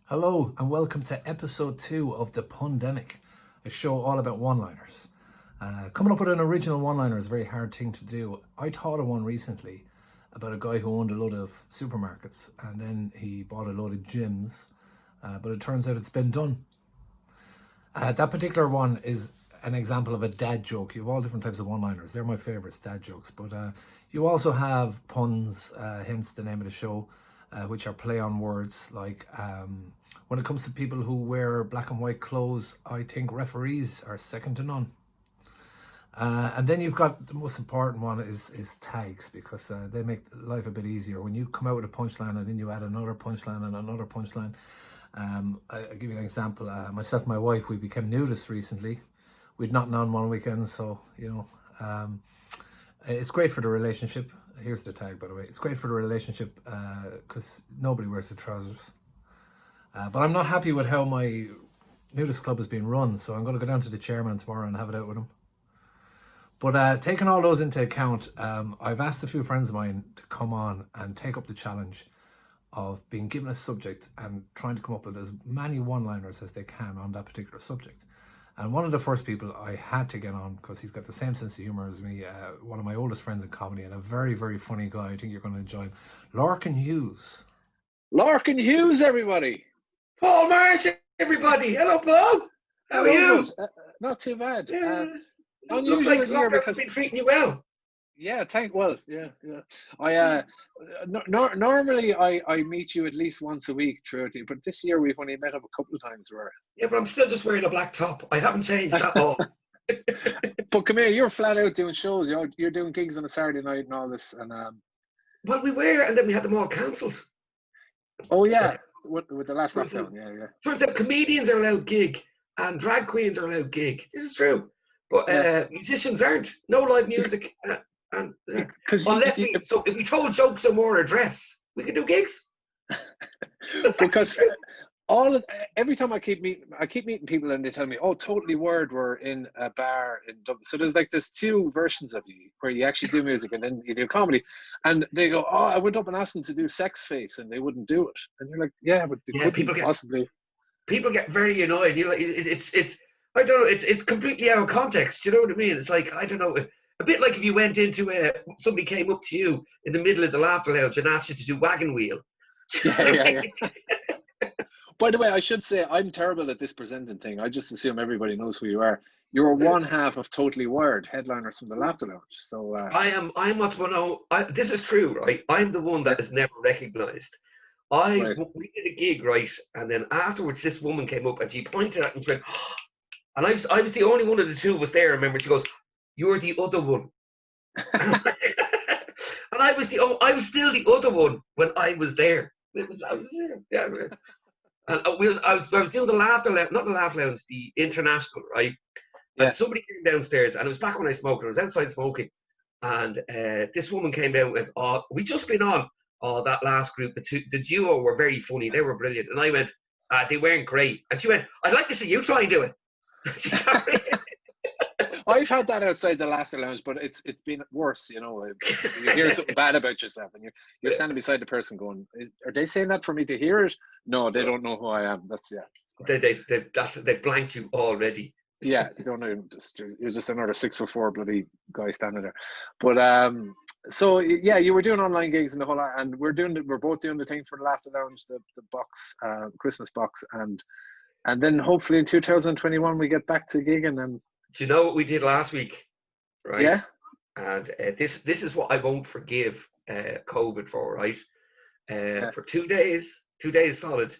Hello and welcome to episode 2 of the Pundemic, a show all about one-liners. Coming up with an original one-liner is a very hard thing to do. I thought of one recently about a guy who owned a load of supermarkets and then he bought a load of gyms, but it turns out it's been done. That particular one is an example of a dad joke. You have all different types of one-liners. They're my favourites, dad jokes. But you also have puns, hence the name of the show, which are play on words. Like when it comes to people who wear black and white clothes, I think referees are second to none. And then you've got the most important one is tags, because they make life a bit easier. When you come out with a punchline and then you add another punchline and another punchline. I'll give you an example. Myself and my wife, we became nudists recently. We'd not known one weekend, so, it's great for the relationship. Here's the tag, by the way. It's great for the relationship because nobody wears the trousers. But I'm not happy with how my nudist club is being run, so I'm going to go down to the chairman tomorrow and have it out with him. But taking all those into account, I've asked a few friends of mine to come on and take up the challenge of being given a subject and trying to come up with as many one-liners as they can on that particular subject. And one of the first people I had to get on, because he's got the same sense of humour as me, one of my oldest friends in comedy and a very, very funny guy. I think you're going to enjoy him. Larkin Hughes. Larkin Hughes, everybody. Paul Marsh, everybody. Hello, Paul. How are you? Not too bad. Looks like Larkin's been treating you well. Yeah, normally I meet you at least once a week throughout the, but this year we've only met up a couple of times. Yeah, but I'm still just wearing a black top. I haven't changed at all. But come here, you're flat out doing shows. You're doing gigs on a Saturday night and all this, and well, we were, and then we had them all cancelled. Oh yeah, with the last lockdown. Yeah. Turns out comedians are allowed gig and drag queens are allowed gig. This is true, but musicians aren't. No live music. And if we told jokes on more address, we could do gigs. Because every time I keep meeting people and they tell me, "Oh, Totally Word, we're in a bar in Dublin." So there's two versions of you where you actually do music and then you do comedy, and they go, "Oh, I went up and asked them to do Sex Face and they wouldn't do it," and you're like, "Yeah, but people get very annoyed. You're like, it's I don't know, it's completely out of context. You know what I mean? It's like, I don't know. A bit like if you went into somebody came up to you in the middle of the laughter lounge and asked you to do wagon wheel. Yeah. By the way, I should say I'm terrible at this presenting thing. I just assume everybody knows who you are. You're one half of Totally Word, headliners from the Laughter Lounge. So I'm what's one. This is true, right? I'm the one that is never recognised. We did a gig, right, and then afterwards, this woman came up and she pointed at me and she went, and I was the only one of the two of us there. Remember, she goes, "You're the other one." And I was still the other one when I was there. I was there, yeah. And I was doing the Laughter Lounge, not the Laugh Lounge, the International, right? And somebody came downstairs, and it was back when I smoked. I was outside smoking, and this woman came down and went, "Oh, we just been on. Oh, that last group, the duo were very funny. They were brilliant." And I went, "They weren't great." And she went, "I'd like to see you try and do it." I've had that outside the Laughter Lounge, but it's been worse. You hear something bad about yourself, and you're standing beside the person going, "Are they saying that for me to hear it?" No, they don't know who I am. They blanked you already. Yeah, you don't know. You're just another 6'4" bloody guy standing there. But so yeah, you were doing online gigs and the whole lot, and we're both doing the thing for the Laughter Lounge, the box, Christmas box, and then hopefully in 2021 we get back to gigging. And do you know what we did last week? Right. Yeah. And this is what I won't forgive COVID for, right? For 2 days, 2 days solid,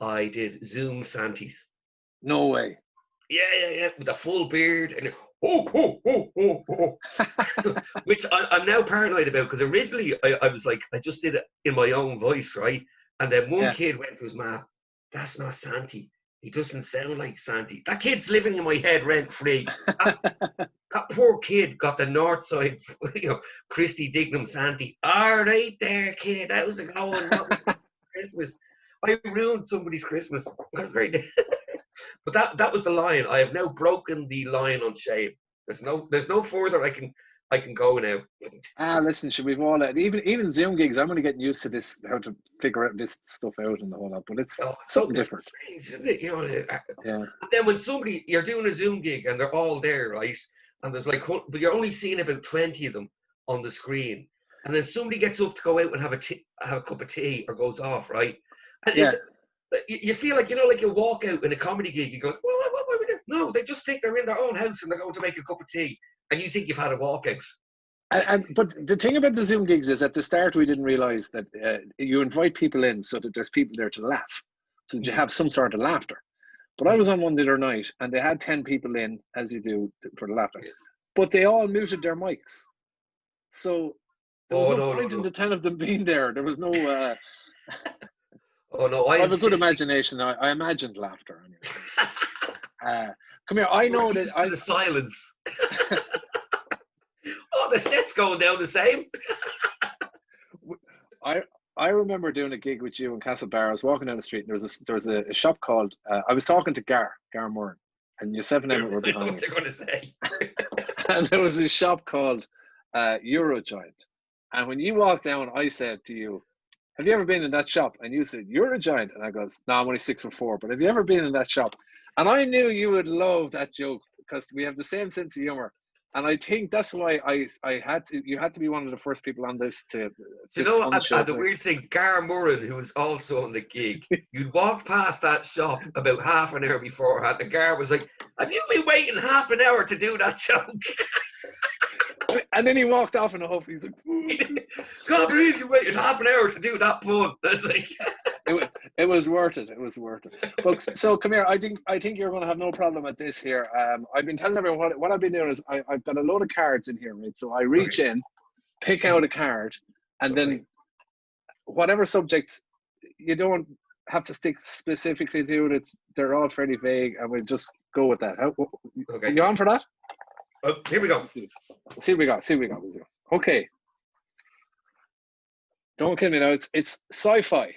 I did Zoom Santies. No way. Yeah, with a full beard and which I'm now paranoid about, because originally I was like, I just did it in my own voice, right? And then one kid went to his ma, "That's not Santy. He doesn't sound like Santy." That kid's living in my head rent free. That poor kid got the north side, Christy Dignam Santy. All right there, kid. How's it going? Christmas. I ruined somebody's Christmas. But that was the line. I have now broken the line on shame. There's no further I can I can go now. Listen, should we've all even Zoom gigs? I'm only getting used to this, how to figure out this stuff out and the whole lot. But it's something different. Strange, isn't it? Yeah. And then when you're doing a Zoom gig and they're all there, right? And there's like, but you're only seeing about 20 of them on the screen. And then somebody gets up to go out and have a cup of tea or goes off, right? And you feel like, like you walk out in a comedy gig, you go, what are we doing? No, they just think they're in their own house and they're going to make a cup of tea. And you think you've had a walkout. But the thing about the Zoom gigs is at the start we didn't realize that you invite people in so that there's people there to laugh, so that you have some sort of laughter. But I was on one the other night and they had 10 people in, as you do, for the laughter, but they all muted their mics. So there was no point in the 10 of them being there. There was no. Oh no! I have a good imagination. I imagined laughter. Anyway. Come here. I know that the silence. Oh, the set's going down the same. I remember doing a gig with you in Castlebar. I was walking down the street and there was a shop called. I was talking to Gar Moore, and yourself and Emma were behind me. What they're going to say. And there was a shop called Eurogiant. And when you walked down, I said to you, "Have you ever been in that shop?" And you said, "Eurogiant." And I goes, "No, I'm only 6'4". But have you ever been in that shop? And I knew you would love that joke because we have the same sense of humor. And I think that's why you had to be one of the first people on this to. The weird thing, Gar Murren, who was also on the gig, you'd walk past that shop about half an hour beforehand, and Gar was like, "Have you been waiting half an hour to do that joke?" And then he walked off in a huff. He's like, "Can't believe you waited half an hour to do that pun." It's like, it was worth it. It was worth it. But so come here. I think you're going to have no problem at this here. I've been telling everyone what I've been doing is I've got a load of cards in here, right? So I reach in, pick out a card, and then whatever subject, you don't have to stick specifically to it. They're all fairly vague, and we'll just go with that. Are you on for that? Here we go. See what we got. Okay. Don't kill me now. It's sci-fi.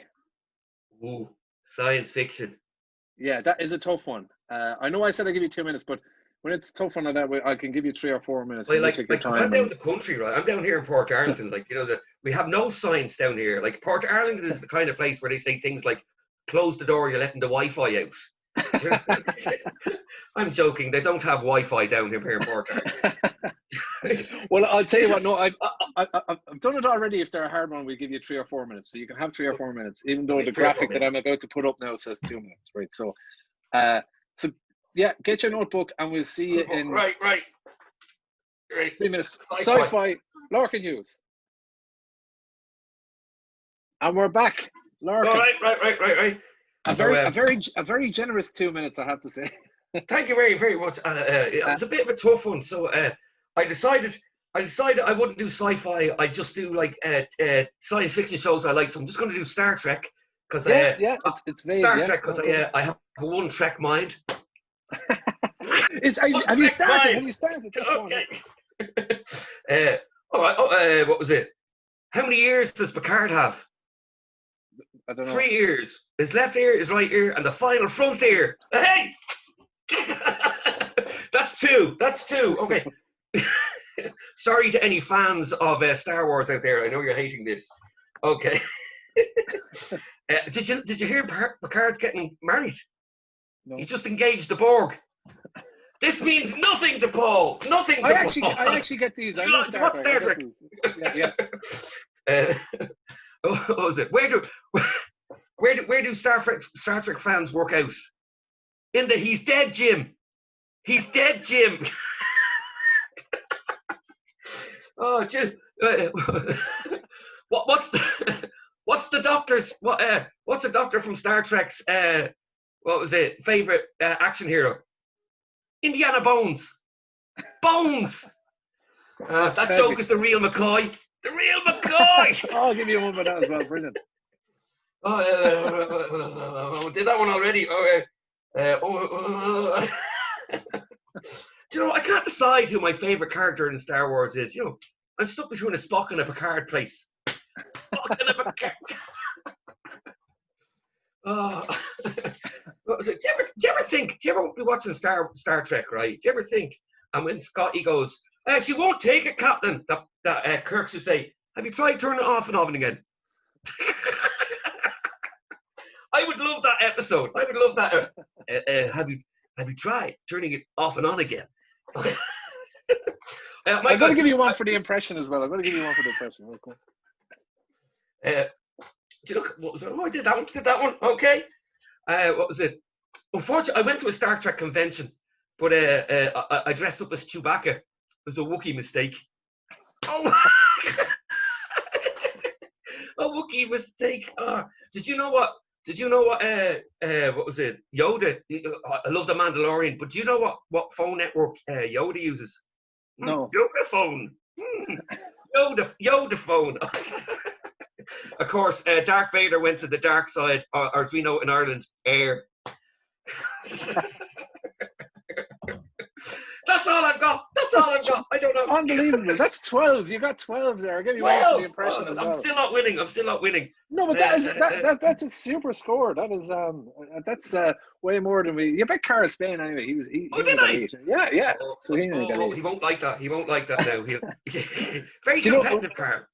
Ooh, science fiction. Yeah, that is a tough one. I know I said I'd give you 2 minutes, but when it's tough one like that, I can give you 3 or 4 minutes. Well, I'm down the country, right? I'm down here in Port Arlington. We have no science down here. Like, Port Arlington is the kind of place where they say things like, "Close the door, you're letting the Wi-Fi out." I'm joking. They don't have Wi-Fi down here in Port Arlington. Well, I'll tell you what. No, I've done it already. If they're a hard one, we'll give you 3 or 4 minutes. So you can have 3 or 4 minutes, even though the graphic that I'm about to put up now says 2 minutes, right? So, yeah, get your notebook and we'll see you in right. 3 minutes. Sci-fi, Larkin Hughes, and we're back. Larkin. All right. A very generous 2 minutes, I have to say. Thank you very, very much. It was a bit of a tough one, so I decided I wouldn't do sci-fi. I just do like science fiction shows I like. So I'm just going to do Star Trek because it's vague, Star Trek because I have a one Trek mind. Have you started? Okay. All right. What was it? How many ears does Picard have? I don't know. 3 ears. His left ear, his right ear, and the final front ear. Hey! That's two. Okay. Sorry to any fans of Star Wars out there. I know you're hating this. Okay. Did you hear Picard's getting married? No. He just engaged the Borg. This means nothing to Paul. Nothing to Paul. I actually get these. What's Star Trek? Yeah. What was it? Where do Star Trek fans work out? In the "He's dead" gym. He's dead gym. Oh, Jim. What's the doctor's what's the doctor from Star Trek's what was it favorite action hero? Indiana Bones. Bones. That joke is the real McCoy. The real McCoy. I'll give you one for that as well. Brilliant. Did that one already? Okay. Do you know, I can't decide who my favorite character in Star Wars is. You know, I'm stuck between a Spock and a Picard place. Spock and a Picard. Do you ever think? Do you ever be watching Star Trek, right? Do you ever think? And when Scotty goes, She won't take it, Captain. That Kirk should say, have you tried turning it off and on again? I would love that episode. I would love that. Have you tried turning it off and on again? I'm going to give you one for the impression as well. I'm going to give you one for the impression. Okay. Do you look? What was it? Oh, I did that one. Did that one? Okay. What was it? Unfortunately, I went to a Star Trek convention, but I dressed up as Chewbacca. It was a Wookiee mistake. Oh, a Wookiee mistake. Did you know what? What was it? Yoda. I love the Mandalorian, but do you know what phone network Yoda uses? No. Yoda phone. Yoda phone. Of course, Darth Vader went to the dark side, or as we know it in Ireland, air. That's all I've got. I don't know. Unbelievable. That's 12. You got 12 there. I'll give you one for the impression as well. I'm still not winning. No, but that's a super score. That's way more than we. You bet Carl Spain anyway. He did I? Yeah. So he won't like that. He won't like that now. Very competitive, Carl.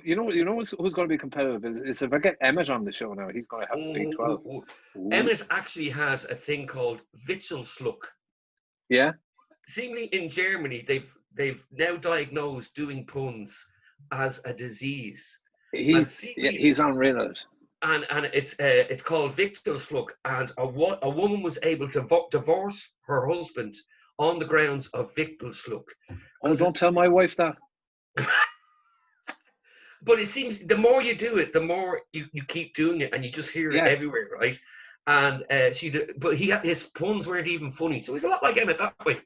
You know who's going to be competitive is if I get Emmett on the show now, he's going to have to beat 12. Emmett actually has a thing called Witzelschluck. Yeah. Seemingly in Germany, they've now diagnosed doing puns as a disease. He's unreal at it. And it's called Witzelschluck, and a woman was able to divorce her husband on the grounds of Witzelschluck. Oh, don't tell my wife that. But it seems the more you do it, the more you keep doing it, and you just hear it everywhere, right? And but his puns weren't even funny, so he's a lot like Emmett that way.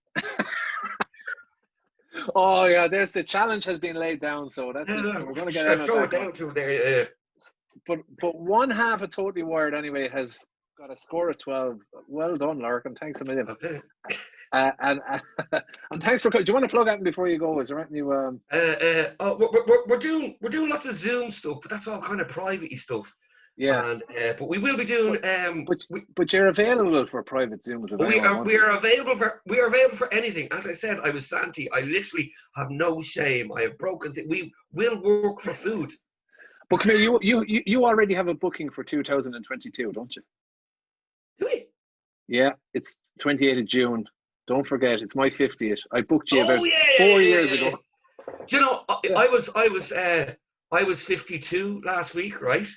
Oh yeah, there's the challenge has been laid down, so that's it. So we're going to get Emmett throw it back down to there. But one half of Totally Wired anyway has got a score of 12. Well done, Larkin. Thanks a million. Okay. And thanks for. Do you want to plug out before you go? Is there anything you? We're doing lots of Zoom stuff, but that's all kind of private-y stuff. Yeah. And but we will be doing. But you're available for private Zooms. We are available for anything. As I said, I was Santi. I literally have no shame. I have broken things. We will work for food. But come here, you already have a booking for 2022, don't you? Do we? Yeah, it's 28th of June. Don't forget, it's my 50th. I booked you about 4 years ago. Do you know? I was 52 last week, right?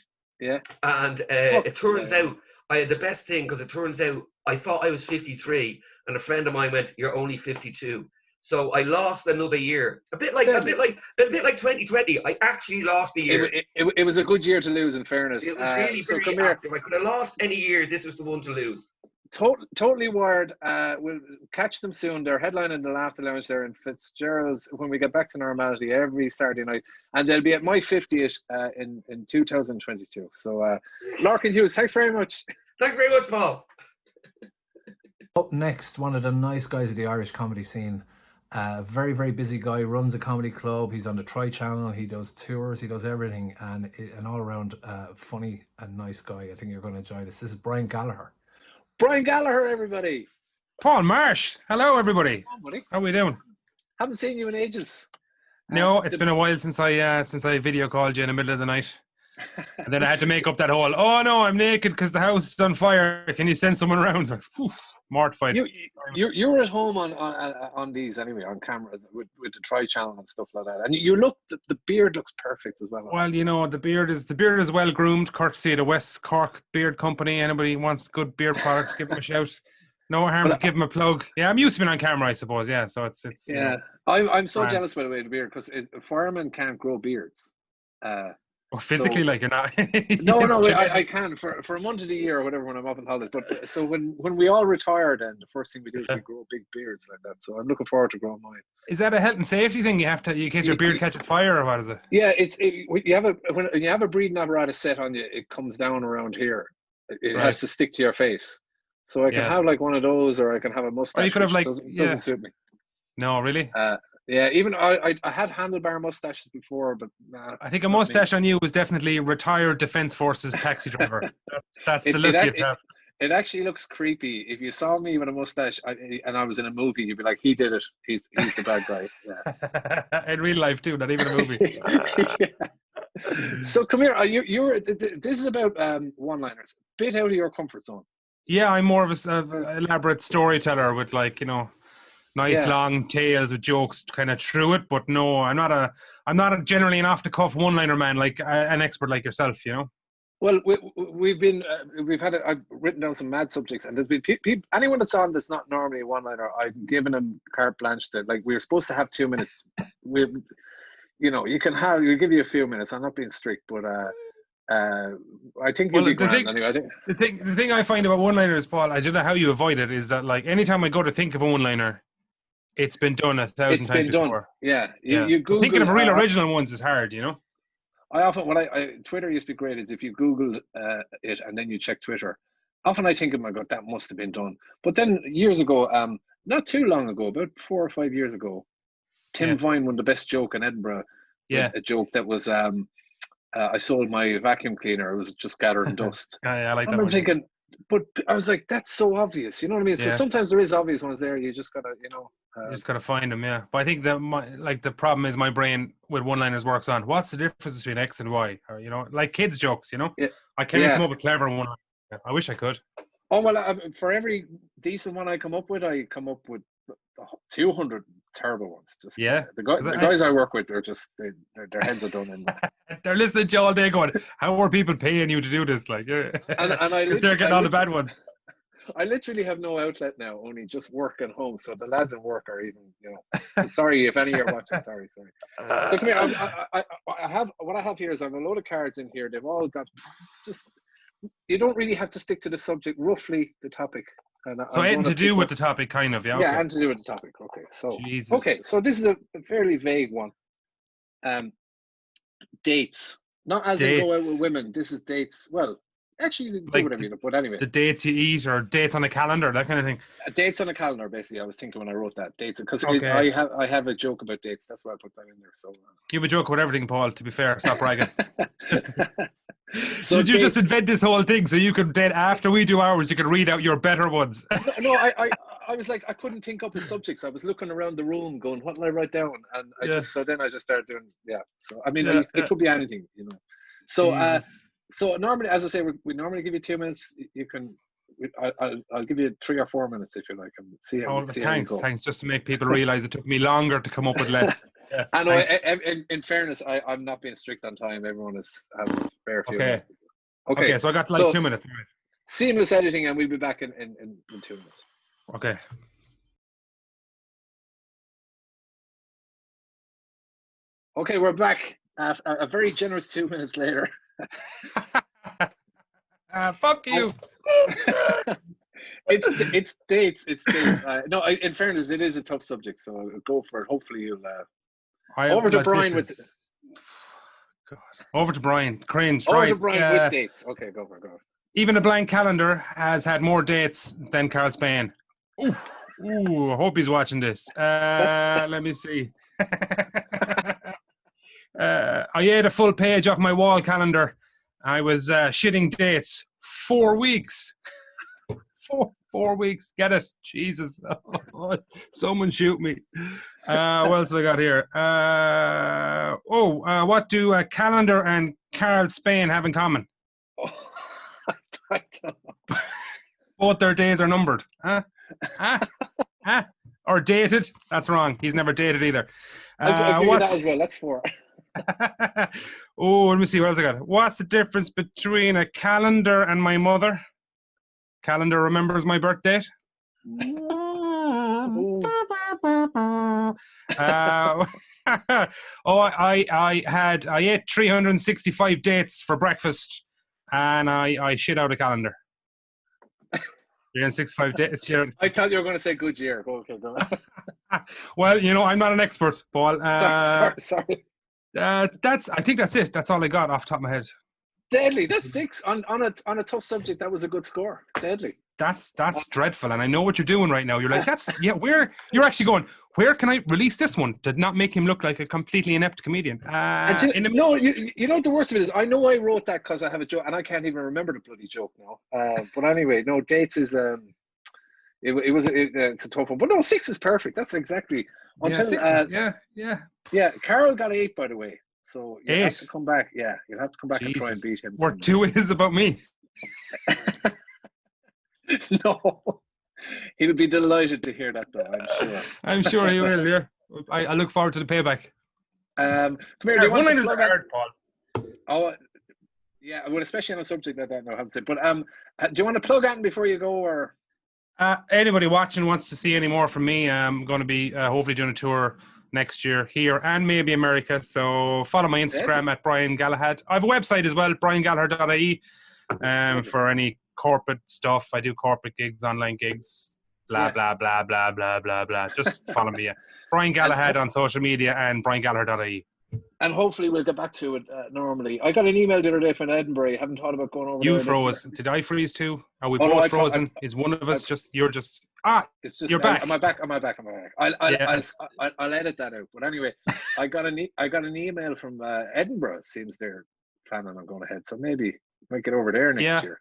Yeah. And it turns out I had the best thing because it turns out I thought I was 53, and a friend of mine went, "You're only 52." So I lost another year. A bit like 2020. I actually lost a year. It was a good year to lose, in fairness. It was really very active. I could have lost any year. This was the one to lose. Totally Wired. We'll catch them soon. They're headlining the Laughter Lounge there in Fitzgerald's when we get back to normality every Saturday night, and they'll be at my 50th in 2022. So, Larkin Hughes, thanks very much. Thanks very much, Paul. Up next, one of the nice guys of the Irish comedy scene. Very, very busy guy, runs a comedy club. He's on the Tri Channel. He does tours. He does everything, and an all-around funny and nice guy. I think you're going to enjoy this. This is Brian Gallagher. Brian Gallagher, everybody. Paul Marsh. Hello, everybody. Come on, buddy. How are we doing? Haven't seen you in ages. No, it's been a while since I video called you in the middle of the night. And then I had to make up that whole, oh no, I'm naked because the house is on fire. Can you send someone around? Like, mortified. You were at home on these anyway, on camera with the Tri Channel and stuff like that. And you look, the beard looks perfect as well. Well, you know, the beard is well groomed, courtesy of the West Cork Beard Company. Anybody wants good beard products, give them a shout. No harm to give them a plug. Yeah, I'm used to being on camera, I suppose. Yeah, so it's yeah. You know, I'm so jealous, by the way, of the beard, because firemen can't grow beards. Physically, like you're not. No, I can for a month of the year or whatever when I'm up in holidays. But so when we all retire, then the first thing we do is we grow big beards like that. So I'm looking forward to growing mine. Is that a health and safety thing? You have to, in case your beard catches fire, or what is it? Yeah, when you have a breathing apparatus set on you, it comes down around here. It has to stick to your face. So I can have like one of those, or I can have a mustache. Or you could have doesn't suit me. No, really. Yeah, even I had handlebar mustaches before, but I think a mustache on you was definitely retired Defence Forces taxi driver. That's the look you have. It actually looks creepy. If you saw me with a mustache and I was in a movie, you'd be like, "He did it. He's the bad guy." Yeah. In real life too, not even a movie. Yeah. So come here. This is about one-liners. Bit out of your comfort zone. Yeah, I'm more of a elaborate storyteller with like, nice long tales with jokes kind of through it. But no, I'm not generally an off the cuff one-liner man like an expert like yourself. Well, I've written down some mad subjects, and there's been anyone that's on that's not normally a one-liner, I've given them carte blanche that, like, we're supposed to have 2 minutes. We'll give you a few minutes. I'm not being strict, but I think you'll be grand anyway. The thing I find about one-liners, Paul, I don't know how you avoid it, is that like anytime I go to think of a one-liner, it's been done 1,000 times before. Yeah. You Google, thinking of real original ones is hard, I often, Twitter used to be great, is if you Googled it and then you check Twitter. Often I think, oh my God, that must have been done. But then years ago, not too long ago, about 4 or 5 years ago, Tim Vine won the best joke in Edinburgh. Yeah. A joke that was, I sold my vacuum cleaner. It was just gathering dust. I like that. I'm thinking, but I was like, that's so obvious. You know what I mean? So sometimes there is obvious ones there. You just gotta, you just gotta find them, yeah. But I think that the problem is my brain with one-liners works on what's the difference between X and Y, or like kids' jokes. Yeah. I can't come up with clever one. I wish I could. Oh well, for every decent one I come up with 200 terrible ones. Just the guys I work with, they're just their heads are done in. They're listening to you all day, going, "How are people paying you to do this?" Like, and they're getting all the bad ones. I literally have no outlet now, only just work and home. So the lads at work are even, sorry if any of you are watching. Sorry. So come here. I have here is I have a load of cards in here. They've all got you don't really have to stick to the subject, roughly the topic. And so anything to do with the topic, kind of, yeah. Yeah, and to do with the topic. Okay, so this is a fairly vague one. Dates, not as in go out with women. This is dates. Well, actually, you can do whatever you want. But anyway, the dates you eat or dates on a calendar, that kind of thing. Dates on a calendar, basically. I was thinking when I wrote that dates because I have a joke about dates. That's why I put that in there. So you have a joke about everything, Paul. To be fair, stop bragging. So did you just invent this whole thing so you could then, after we do ours, you could read out your better ones? No, I was like, I couldn't think up the subjects. I was looking around the room going, what will I write down? And then I just started doing, So, I mean, it could be anything, So, so normally, as I say, we normally give you 2 minutes. You can, I'll give you 3 or 4 minutes if you like, and see how Thanks, just to make people realize it took me longer to come up with less. I know. In fairness, I'm not being strict on time. Everyone is having a fair few minutes. Okay, so I got 2 minutes. Seamless editing, and we'll be back in 2 minutes. Okay. Okay, we're back. A very generous 2 minutes later. Fuck you. It's dates. No, in fairness, it is a tough subject, so go for it. Hopefully you'll. Over to Brian with. God. Over to Brian. Cringe. Over to Brian with dates. Okay, go. Even a blank calendar has had more dates than Carl Spain. Ooh, I hope he's watching this. Let me see. I ate a full page off my wall calendar. I was shitting dates 4 weeks. 4 weeks. Get it? Jesus. Someone shoot me. What else have I got here? What do a calendar and Carl Spain have in common? I don't know. Both their days are numbered. Or dated. That's wrong. He's never dated either. I'll give you that as well. That's 4. Let me see. What else I got? What's the difference between a calendar and my mother? Calendar remembers my birth date. I ate 365 dates for breakfast, and I shit out a calendar. 365 dates. I thought you were going to say good year. Okay, go on. Well, I'm not an expert, Paul. Sorry. I think that's it. That's all I got off the top of my head. Deadly. That's 6 on a tough subject. That was a good score. Deadly. That's dreadful. And I know what you're doing right now. You're like, you're actually going, where can I release this one to not make him look like a completely inept comedian? No, you know what the worst of it is? I know I wrote that because I have a joke, and I can't even remember the bloody joke now. But anyway, no, dates is it's a tough one. But no, 6 is perfect. That's exactly. Yeah. Carol got 8, by the way. So you have to come back. Yeah, you'll have to come back and try and beat him. Where 2 is about me. No, he'll be delighted to hear that, though. I'm sure. I'm sure he will. Yeah, I look forward to the payback. Come here. Do you want to plug hard, Paul? Oh, yeah. Well, especially on a subject like that, no, I have to say. But do you want to plug anything before you go, or? Anybody watching wants to see any more from me, I'm going to be hopefully doing a tour next year here and maybe America. So follow my Instagram at Brian Galahad. I have a website as well, briangallagher.ie, for any corporate stuff. I do corporate gigs, online gigs, blah, blah, blah, blah, blah, blah, blah. Just follow me. Brian Galahad on social media and briangallagher.ie. And hopefully we'll get back to it normally. I got an email the other day from Edinburgh. You haven't thought about going over there? You froze. Did I freeze too? Are we both frozen? Is one of us you're just... it's just, you're back. Am I back? I'll edit that out. But anyway, I got an email from Edinburgh. It seems they're planning on going ahead. So maybe might get over there next year.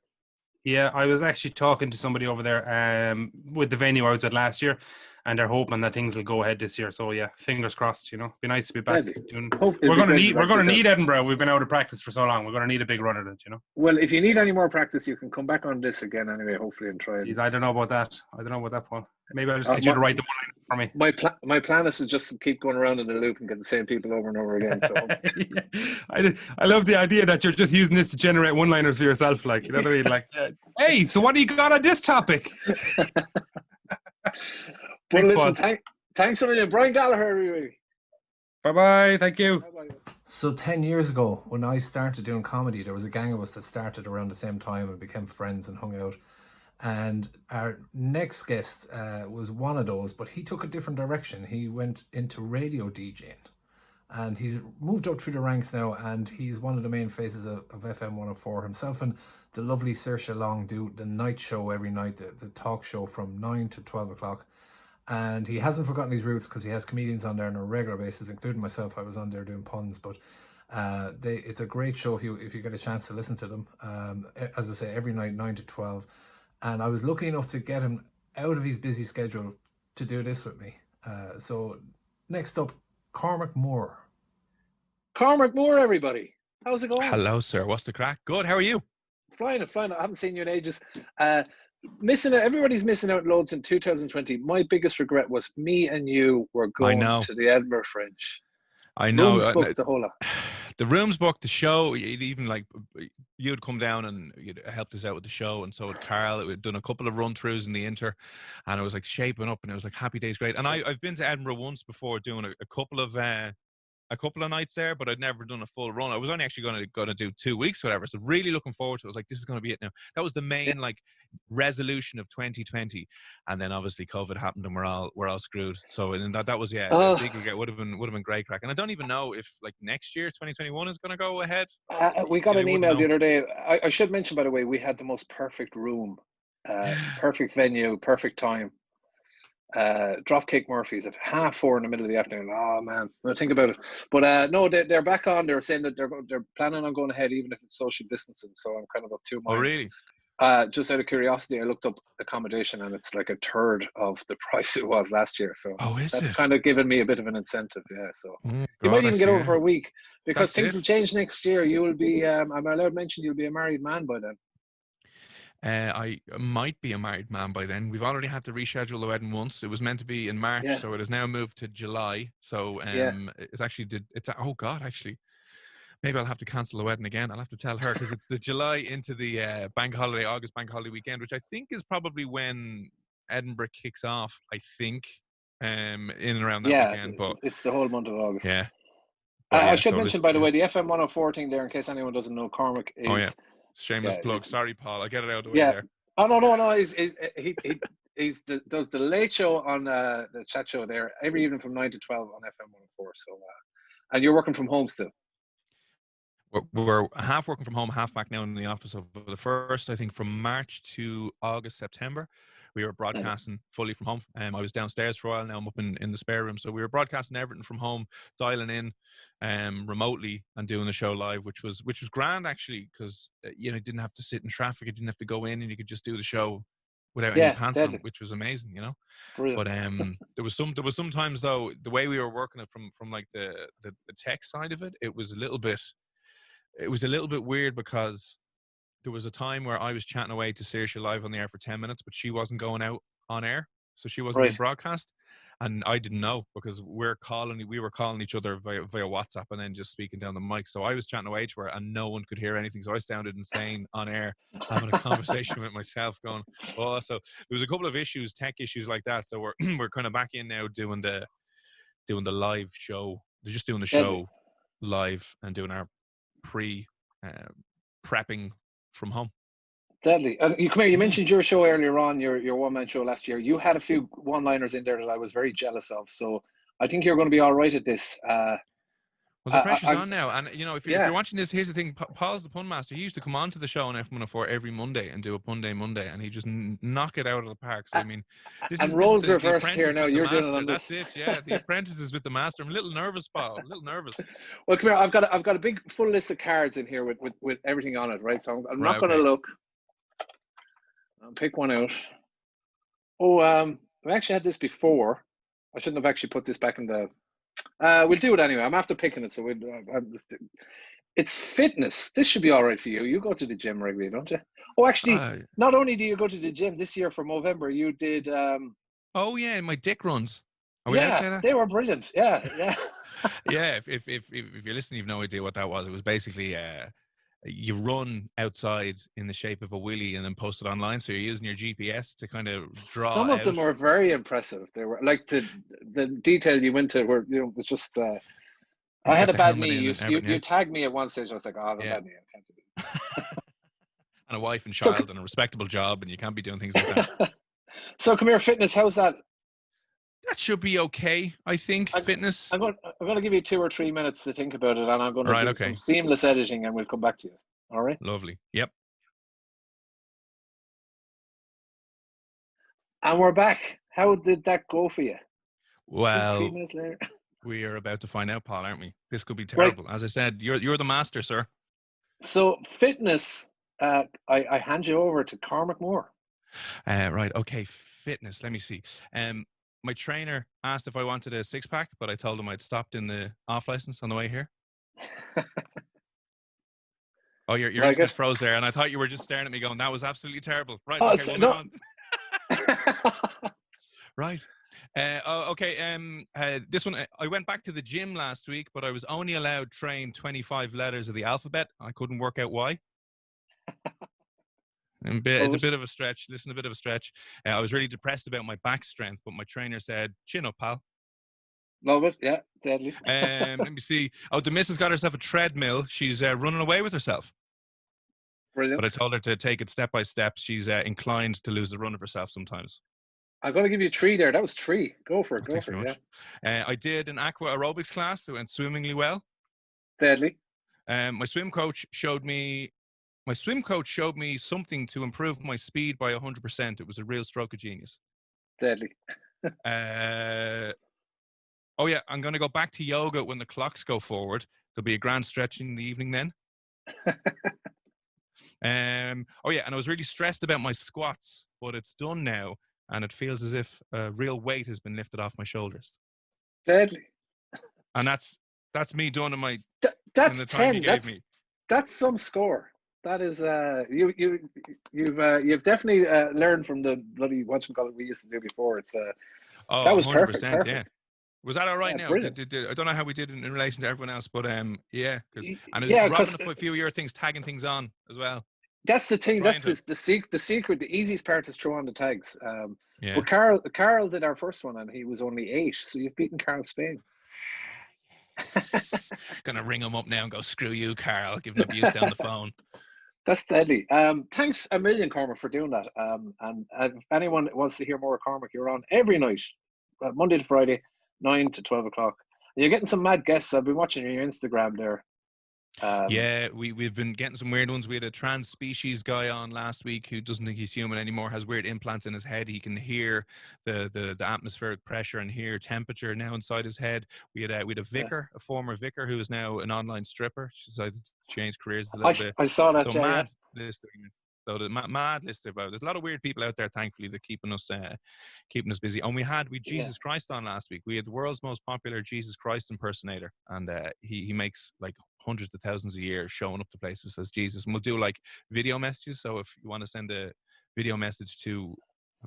Yeah, I was actually talking to somebody over there with the venue I was at last year, and they're hoping that things will go ahead this year. So yeah, fingers crossed. You know, be nice to be back. We're going to need Edinburgh. We've been out of practice for so long. We're going to need a big run at it. You know. Well, if you need any more practice, you can come back on this again anyway. Hopefully, and try. Jeez, I don't know about that, Paul. Maybe I'll just get you to write the one line for me. My plan is to just keep going around in the loop and get the same people over and over again. So I love the idea that you're just using this to generate one-liners for yourself. Like, you know what I mean? Like, hey, so what do you got on this topic? Thanks, thanks a million. Brian Gallagher, everybody. Bye-bye. Thank you. Bye-bye. So 10 years ago, when I started doing comedy, there was a gang of us that started around the same time and became friends and hung out. And our next guest was one of those, but he took a different direction. He went into radio DJing, and he's moved up through the ranks now, and he's one of the main faces of FM 104. Himself and the lovely Saoirse Long do the night show every night, the talk show from 9 to 12 o'clock. And he hasn't forgotten his roots because he has comedians on there on a regular basis, including myself. I was on there doing puns, but it's a great show if you get a chance to listen to them. As I say, every night, 9 to 12. And I was lucky enough to get him out of his busy schedule to do this with me. So next up, Cormac Moore. Cormac Moore, everybody. How's it going? Hello, sir. What's the crack? Good. How are you? Flying. I haven't seen you in ages. Missing it. Everybody's missing out loads in 2020. My biggest regret was me and you were going to the Edinburgh Fringe. I know. Rooms booked, the whole lot. The rooms booked, the show. You'd come down and you'd helped us out with the show, and so had Carl. We'd done a couple of run-throughs in the Inter, and it was like shaping up, and it was like happy days, great. And I've been to Edinburgh once before, doing a couple of nights there, but I'd never done a full run. I was only actually going to do 2 weeks, whatever. So really looking forward to it. I was like, this is going to be it now. That was the main resolution of 2020, and then obviously COVID happened, and we're all screwed. So and that was a big regret. Would have been great crack. And I don't even know if like next year 2021 is going to go ahead. We got an email the other day. I should mention, by the way, we had the most perfect room, perfect venue, perfect time. Dropkick Murphys at 4:30 in the middle of the afternoon. Oh man, no, think about it. But no, they're back on. They're saying that they're planning on going ahead, even if it's social distancing. So I'm kind of of two minds. Oh really? Just out of curiosity, I looked up accommodation, and it's like a third of the price it was last year. So that's kind of given me a bit of an incentive. Yeah, so you might even get over for a week, because things will change next year. You will be. I'm allowed to mention you'll be a married man by then. I might be a married man by then. We've already had to reschedule the wedding once. It was meant to be in March, so it has now moved to July. So it's actually actually maybe I'll have to cancel the wedding again. I'll have to tell her, because it's the July into the August bank holiday weekend, which I think is probably when Edinburgh kicks off. I think in and around that weekend. But it's the whole month of August. Yeah. I should mention, by the way, the FM 104 thing there, in case anyone doesn't know, Cormac is. Shameless plug. Sorry, Paul. I'll get it out of the way there. Oh no. He does the late show on the chat show there every evening from 9 to 12 on FM 104. So, and you're working from home still. we're half working from home, half back now in the office. Over the first, I think, from March to August, September, we were broadcasting fully from home. I was downstairs for a while. Now I'm up in the spare room, so we were broadcasting everything from home, dialing in remotely and doing the show live, which was grand actually, because you didn't have to sit in traffic, you didn't have to go in, and you could just do the show without any pants on, which was amazing, Brilliant. But there was some times though, the way we were working it from like the tech side of it, it was a little bit weird, because there was a time where I was chatting away to Saoirse live on the air for 10 minutes, but she wasn't going out on air, so she wasn't being broadcast, and I didn't know, because we were calling each other via WhatsApp and then just speaking down the mic. So I was chatting away to her and no one could hear anything, so I sounded insane on air, having a conversation with myself, going, oh. So there was a couple of tech issues like that. So we're kind of back in now doing the live show. They're just doing the show live and doing our prepping from home. Deadly. You mentioned your show earlier on, your one-man show last year. You had a few one-liners in there that I was very jealous of. So I think you're going to be all right at this. Well, the pressure's on now. And, if you're watching this, here's the thing. Paul's the pun master. He used to come on to the show on F104 every Monday and do a Pun Day Monday, and he just knock it out of the park. So, I mean, roles reversed here now. You're doing it on this. That's it, yeah. The apprentice is with the master. I'm a little nervous, Paul. A little nervous. Well, come here. I've got a big full list of cards in here with everything on it, right? So I'm not going to look. I'll pick one out. Oh, we actually had this before. I shouldn't have actually put this back in the. We'll do it anyway. I'm after picking it, so it's fitness. This should be all right for you. You go to the gym regularly, don't you? Oh, actually, not only do you go to the gym this year for Movember, you did. Oh yeah, my dick runs. They were brilliant. Yeah. Yeah. If you're listening, you've no idea what that was. It was basically you run outside in the shape of a willy and then post it online. So you're using your GPS to kind of draw. Some of them were very impressive. They were like the detail you went to were, it was just. I had a bad knee. You tagged me at one stage. I was like, oh, I have a bad knee. I can't do it. And a wife and child and a respectable job, and you can't be doing things like that. So come here, fitness. How's that? That should be okay, I think. Fitness. I'm going to give you 2 or 3 minutes to think about it, and I'm going to do some seamless editing, and we'll come back to you. All right? Lovely. Yep. And we're back. How did that go for you? Well, 3 minutes later. We are about to find out, Paul, aren't we? This could be terrible. Right. As I said, you're the master, sir. So fitness, I hand you over to Cormac Moore. Right. Okay. Fitness. Let me see. My trainer asked if I wanted a 6-pack, but I told him I'd stopped in the off license on the way here. Oh, your internet froze there, and I thought you were just staring at me going, that was absolutely terrible. Right. Okay. We'll move on. Right. This one, I went back to the gym last week, but I was only allowed to train 25 letters of the alphabet. I couldn't work out why. It's a bit of a stretch. Listen, a bit of a stretch. I was really depressed about my back strength, but my trainer said, chin up, pal. Love it. Yeah, deadly. Let me see. Oh, the missus got herself a treadmill. She's running away with herself. Brilliant. But I told her to take it step by step. She's inclined to lose the run of herself sometimes. I'm going to give you 3 there. That was 3. Go for it. Go for it. Yeah. I did an aqua aerobics class. It went swimmingly well. Deadly. My swim coach showed me something to improve my speed by 100%. It was a real stroke of genius. Deadly. Oh yeah, I'm going to go back to yoga when the clocks go forward. There'll be a grand stretch in the evening then. Oh yeah, and I was really stressed about my squats, but it's done now, and it feels as if a real weight has been lifted off my shoulders. Deadly. And that's me done in my that's in the time 10. he gave me. That's some score. That is you've definitely learned from the bloody whatchamacallit we used to do before. It's that was 100%, perfect. Yeah. Was that all right now? I don't know how we did in relation to everyone else, but yeah, and it was dropping a few of your things, tagging things on as well. That's the thing. That's the secret. The easiest part is throw on the tags. But Carl did our first one, and he was only 8, so you've beaten Carl Spain. Yes. Gonna ring him up now and go, screw you, Carl. Give him abuse down the phone. That's deadly. Thanks a million, Cormac, for doing that. And if anyone wants to hear more of Cormac, you're on every night, Monday to Friday, 9 to 12 o'clock. You're getting some mad guests. I've been watching your Instagram there. Yeah, we've been getting some weird ones. We had a trans species guy on last week who doesn't think he's human anymore, has weird implants in his head. He can hear the atmospheric pressure and hear temperature now inside his head. We had a vicar, a former vicar, who is now an online stripper. She decided to change careers a little bit. I saw that, So Jay, mad list. So the mad list about. There's a lot of weird people out there, thankfully, that keeping us busy. And we had Jesus Christ on last week. We had the world's most popular Jesus Christ impersonator, and he makes like hundreds of thousands a year showing up to places as Jesus. And we'll do like video messages. So if you want to send a video message to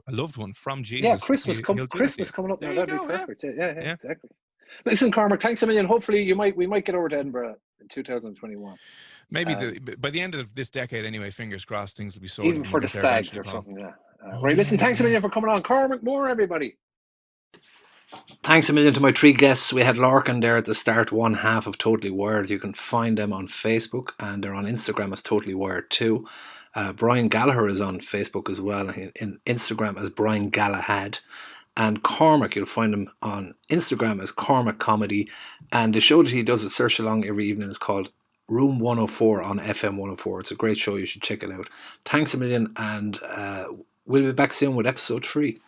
a loved one from Jesus, Yeah, Christmas coming up now. There That'd you go, be perfect. Yeah, exactly. Listen, Cormac, thanks a million. Hopefully, we might get over to Edinburgh in 2021. Maybe by the end of this decade, anyway. Fingers crossed, things will be sorted. Even for the stags or something. Yeah. Right. Listen, thanks a million for coming on, Cormac Moore, everybody. Thanks a million to my three guests. We had Larkin there at the start, one half of Totally Wired. You can find them on Facebook, and they're on Instagram as Totally Wired too. Brian Gallagher is on Facebook as well, and in Instagram as Brian Galahad. And Cormac, you'll find him on Instagram as Cormac Comedy. And the show that he does with Search Along every evening is called Room 104 on FM 104. It's a great show. You should check it out. Thanks a million, and we'll be back soon with episode 3.